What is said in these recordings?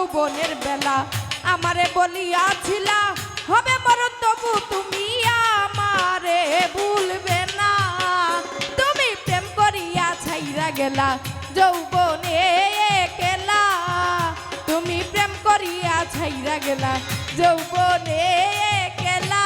যৌবনের বেলা আমারে বলিয়াছিলা হবে মরণ তবু তুমি আমারে ভুলবে না। তুমি প্রেম করিয়া ছাইরা গেলা যৌবনে একলা, তুমি প্রেম করিয়া ছাইরা গেলা যৌবনে একলা।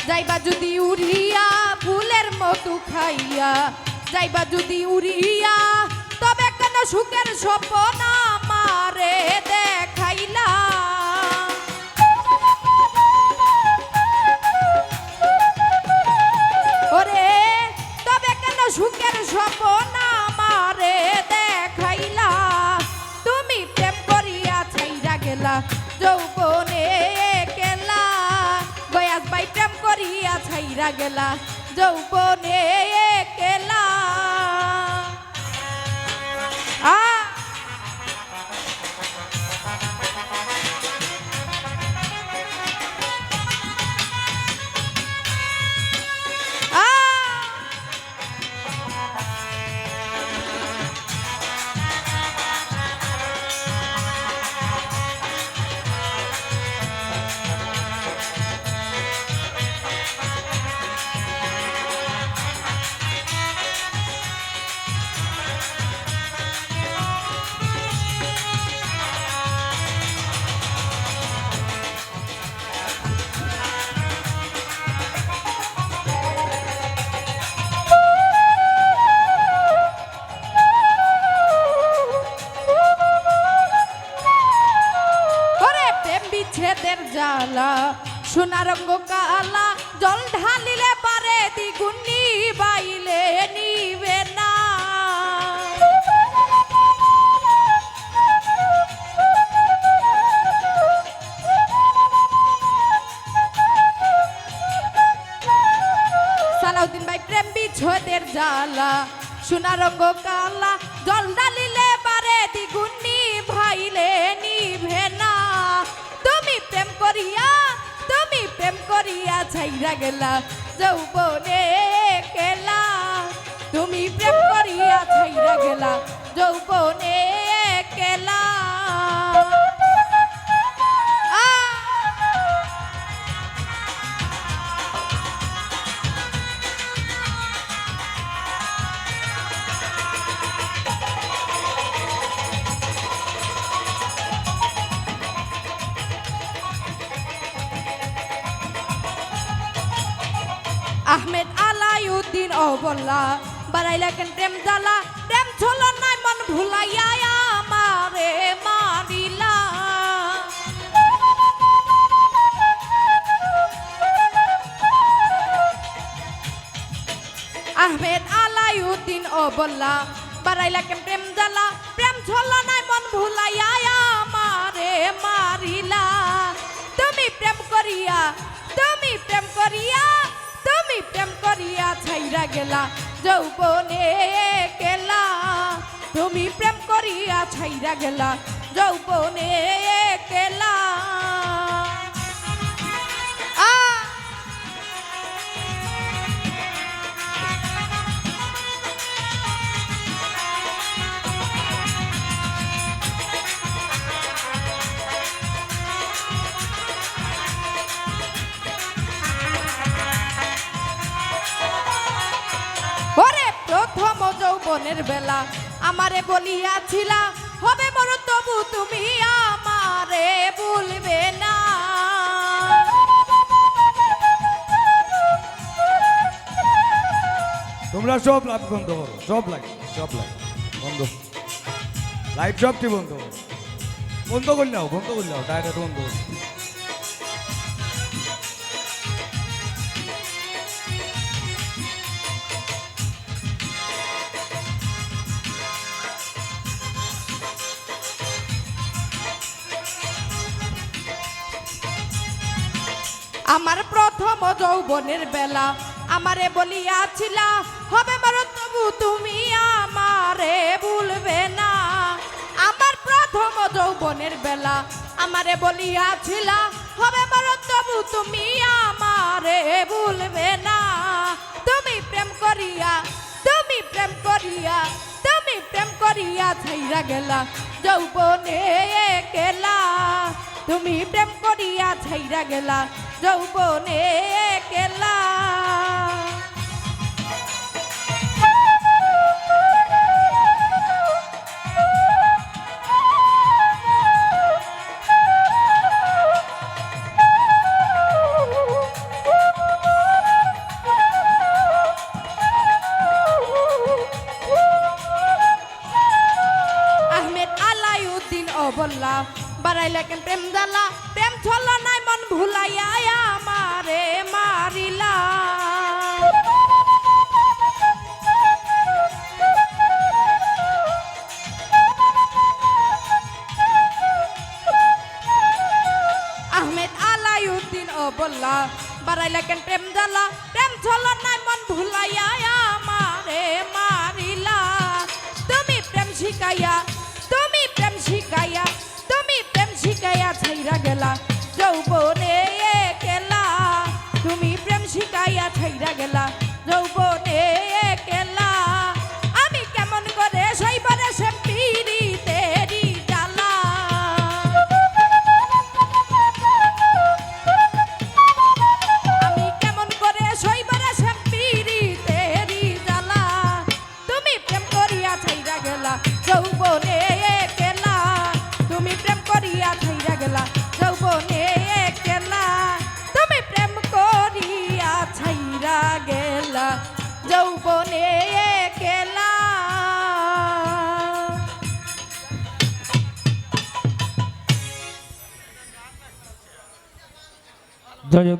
যাইবা যদি উড়িয়া ফুলের মধু খাইয়া, যাইবা যদি উড়িয়া তবে কেন সুখের স্বপ্ন আমারে দেখাইলা। ওরে তবে কেন সুখের স্বপ্ন আমারে দেখাইলা। তুমি প্রেম করিয়া ছাইরা গেলা যৌবনে একলা, গয়াস বাই প্রেম করিয়া ছাইরা গেলা যৌবনে একলা। বিচ্ছেদের জ্বালা সোনা রঙ্গ কালা, জল ঢালিলে পারে দ্বিগুণ নিবাইলে নিবে না। সালাউদ্দিন ভাই প্রেম বিচ্ছেদের জ্বালা সোনা রঙ্গ কালা, জল ঢালিলে পারে দ্বিগুণ নিভাইলে নিভে না। তুমি প্রেম করিয়া ছাইরা গেলা যৌবনে একলা, তুমি প্রেম করিয়া ছাইরা গেলা যৌবনে একলা। আহমেদ আলাউদ্দিন অবলা বাড়াইলা কেন প্রেম জ্বালা, প্রেম ছিল নাই মন ভুলাইয়া আমারে মারিলা। আহমেদ আলাউদ্দিন অবলা বাড়াইলা কেন প্রেম জ্বালা, প্রেম ছিল নাই মন ভুলাইয়া আমারে মারিলা। তুমি প্রেম করিয়া ছাইরা গেলা যৌবনে একলা, তুমি প্রেম করিয়া ছাইরা গেলা যৌবনে একলা। প্রথম যৌবনের বেলা আমারে বলিয়াছিলা হবে মরণ তবু তুমি আমারে ভুলবে না। তোমরা সব লাইভ বন্ধ করো, সব লাইভ বন্ধ, লাইভ সবটি বন্ধ করো, বন্ধ করলেও ডাইরেক্ট বন্ধ করো। আমার প্রথম যৌবনের বেলা আমারে বলিয়াছিলা হবে মরণ তবু তুমি আমারে ভুলবে না। আমার প্রথম যৌবনের বেলা আমারে বলিয়াছিলা হবে মরণ তবু তুমি আমারে ভুলবে না। তুমি প্রেম করিয়া তুমি প্রেম করিয়া তুমি প্রেম করিয়া ছাইরা গেলা যৌবনে একলা। তুমি প্রেম করিয়া ছাইরা গেলা যৌবনে একলা। আহমেদ আলাউদ্দিন অবল্লা বাড়াইলা কেন প্রেম জ্বালা প্রেম ছল নাই মন ভুলাইয়া আমারে মারিলা। আহমেদ আলাউদ্দিন অবল্লা বাড়াইলা কেন প্রেম জ্বালা প্রেম ছল নাই মন ভুলাইয়া আমারে মারিলা। তুমি প্রেম শিখাইয়া তুমি প্রেম শিখাইয়া তুমি প্রেম শিখাইয়া ছাইরা গেলা যৌবনে একলা। তুমি প্রেম শিখাইয়া ছাইরা গেলা যৌবনে একলা। আমি কেমন করে সইবারে সে পিরিতেরি জ্বালা। আমি কেমন করে সইবারে সে পিরিতেরি জ্বালা। তুমি প্রেম করিয়া ছাইরা গেলা যৌবনে একলা। তুমি প্রেম করিয়া ছাইরা গেলা যৌবনে একলা। তুমি প্রেম করিয়া ছাইরা গেলা যৌবনে একলা। জয়